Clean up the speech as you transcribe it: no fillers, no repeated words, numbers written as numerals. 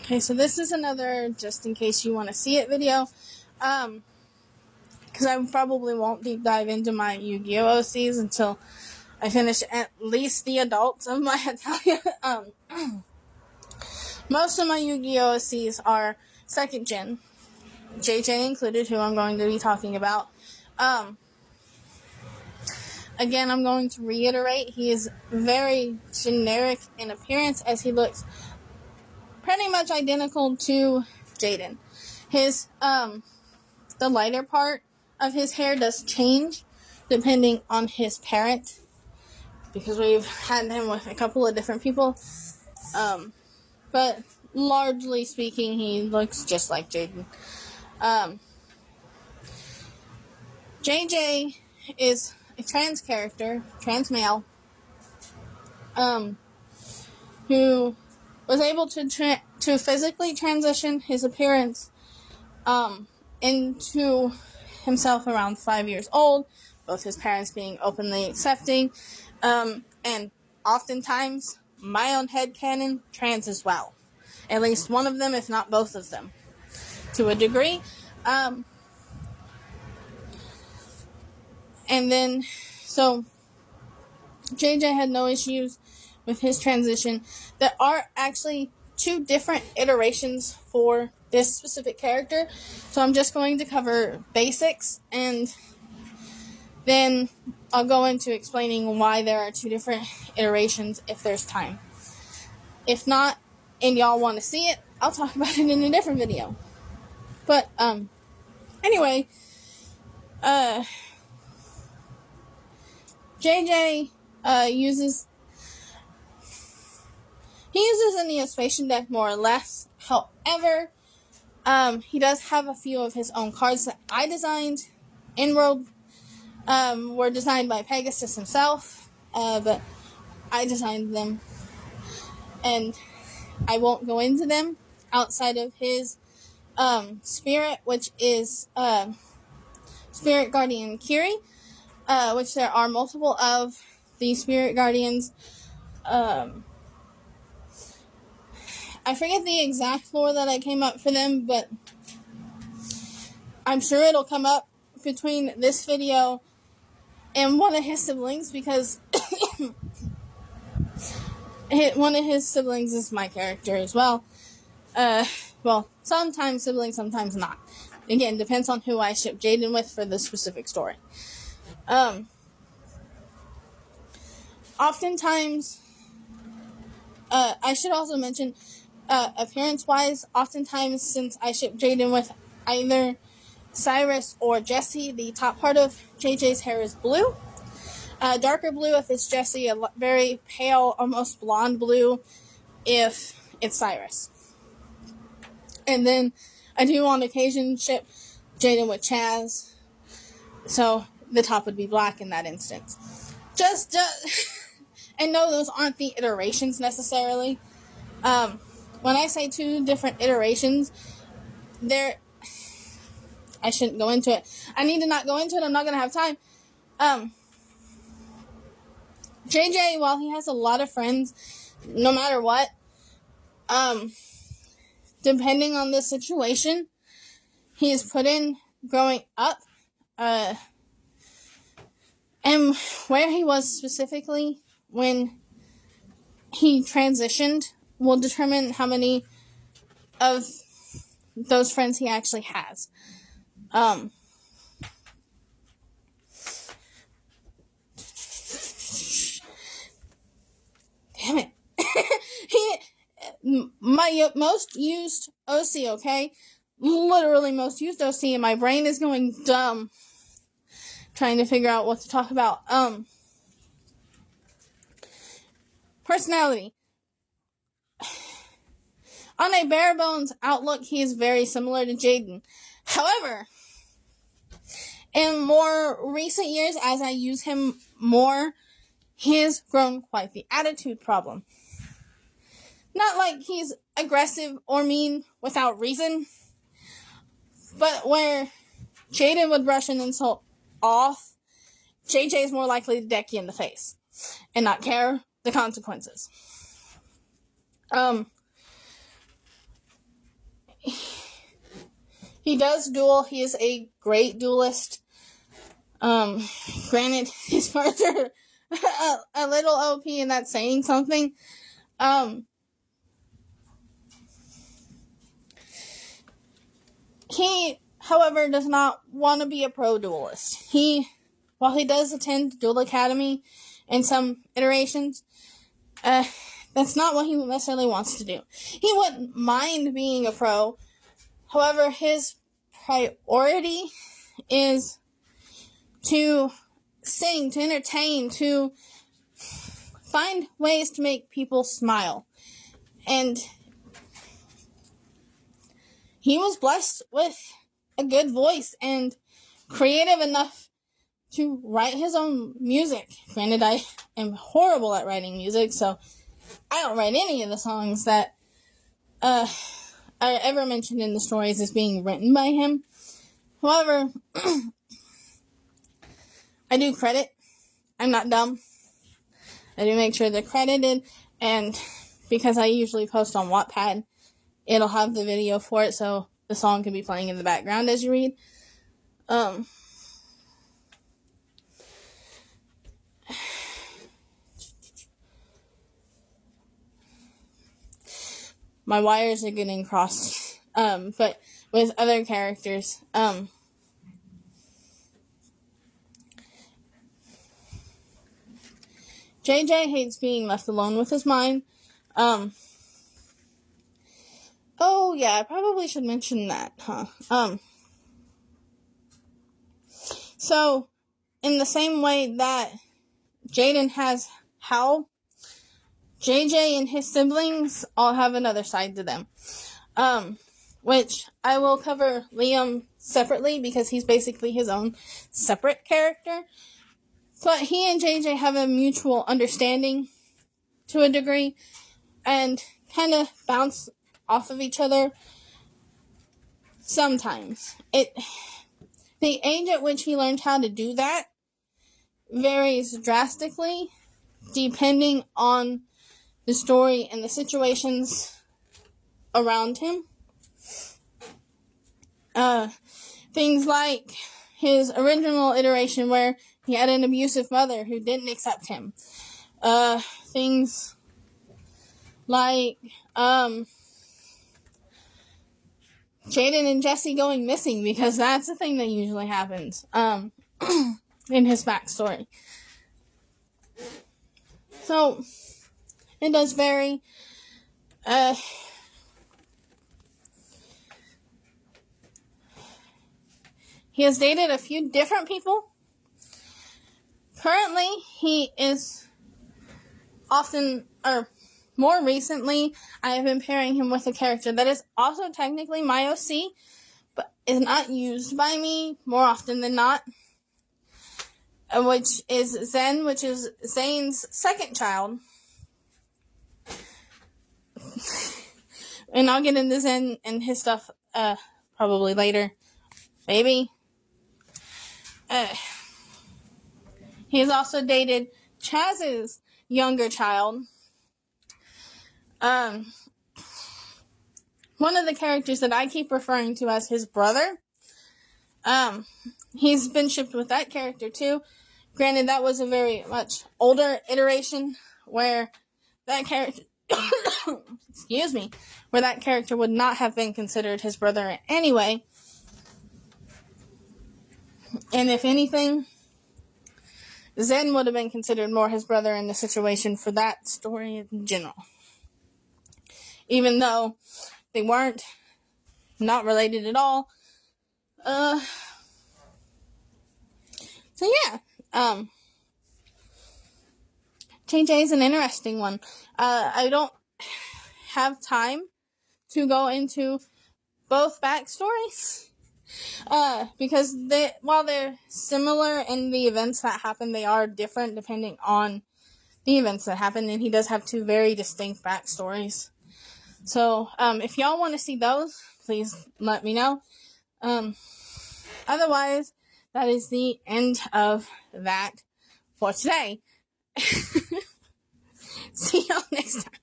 Okay, so this is another just in case you want to see it video. Because I probably won't deep dive into my Yu-Gi-Oh! OCs until I finish at least the adults of my Italian. Most of my Yu-Gi-Oh! OCs are second gen, JJ included, who I'm going to be talking about. Again, I'm going to reiterate, he is very generic in appearance as he looks pretty much identical to Jaden. His, the lighter part of his hair does change depending on his parent, because we've had him with a couple of different people. But largely speaking, he looks just like Jaden. JJ is a trans character, trans male, who was able to physically transition his appearance into himself around 5 years old, both his parents being openly accepting, and oftentimes, my own headcanon, trans as well. At least one of them, if not both of them, to a degree. And then, so, JJ had no issues with his transition. There are actually 2 different iterations for this specific character, so I'm just going to cover basics, and then I'll go into explaining why there are 2 different iterations if there's time. If not, and y'all want to see it, I'll talk about it in a different video. But, anyway, JJ, uses a Neospatian deck more or less. However, he does have a few of his own cards that I designed. In-world, were designed by Pegasus himself, but I designed them, and I won't go into them outside of his, spirit, which is, Spirit Guardian Kiri, which there are multiple of the Spirit Guardians. I forget the exact lore that I came up for them, but I'm sure it'll come up between this video and one of his siblings, because one of his siblings is my character as well. Well, sometimes siblings, sometimes not. Again, depends on who I ship Jaden with for the specific story. Oftentimes, I should also mention, appearance-wise, oftentimes since I ship Jaden with either Cyrus or Jesse, the top part of JJ's hair is blue. Darker blue if it's Jesse, a very pale, almost blonde blue if it's Cyrus. And then I do on occasion ship Jaden with Chaz, so the top would be black in that instance. Just and no, those aren't the iterations necessarily. When I say 2 different iterations, I shouldn't go into it. I need to not go into it. I'm not going to have time. JJ, while he has a lot of friends, no matter what, depending on the situation he is put in growing up, and where he was specifically when he transitioned will determine how many of those friends he actually has. Damn it. My most used OC, okay? Literally most used OC, and my brain is going dumb trying to figure out what to talk about. Personality. On a bare bones outlook, he is very similar to Jaden. However, in more recent years, as I use him more, he has grown quite the attitude problem. Not like he's aggressive or mean without reason, but where Jaden would brush an insult off, JJ is more likely to deck you in the face and not care the consequences. He does duel. He is a great duelist. Granted, his parts are a little OP, and that's saying something. He, however, does not want to be a pro duelist. While he does attend Duel Academy in some iterations, that's not what he necessarily wants to do. He wouldn't mind being a pro. However, his priority is to sing, to entertain, to find ways to make people smile. And he was blessed with a good voice and creative enough to write his own music. Granted, I am horrible at writing music, so I don't write any of the songs that I ever mentioned in the stories as being written by him. However, I do credit. I'm not dumb. I do make sure they're credited, and because I usually post on Wattpad, it'll have the video for it, so the song can be playing in the background as you read. My wires are getting crossed, but with other characters, JJ hates being left alone with his mind. Oh yeah, I probably should mention that, huh? So, in the same way that Jaden has Hal, JJ and his siblings all have another side to them. Which I will cover Liam separately because he's basically his own separate character. But he and JJ have a mutual understanding to a degree and kind of bounce off of each other sometimes. The age at which he learned how to do that varies drastically depending on the story and the situations around him. Things like his original iteration where he had an abusive mother who didn't accept him. Things like Jaden and Jesse going missing, because that's a thing that usually happens in his backstory. So, it does vary. He has dated a few different people. Currently, he is often, or more recently, I have been pairing him with a character that is also technically my OC, but is not used by me more often than not, which is Zen, which is Zane's second child. And I'll get into Zen and his stuff probably later. Maybe. He has also dated Chaz's younger child. One of the characters that I keep referring to as his brother. He's been shipped with that character too. Granted, that was a very much older iteration where that character, excuse me, where that character would not have been considered his brother anyway. And if anything, Zen would have been considered more his brother in the situation for that story in general. Even though they weren't, not related at all. So yeah, JJ is an interesting one. I don't have time to go into both backstories. Because while they're similar in the events that happen, they are different depending on the events that happen, and he does have two very distinct backstories. So, if y'all want to see those, please let me know. Otherwise, that is the end of that for today. See y'all next time.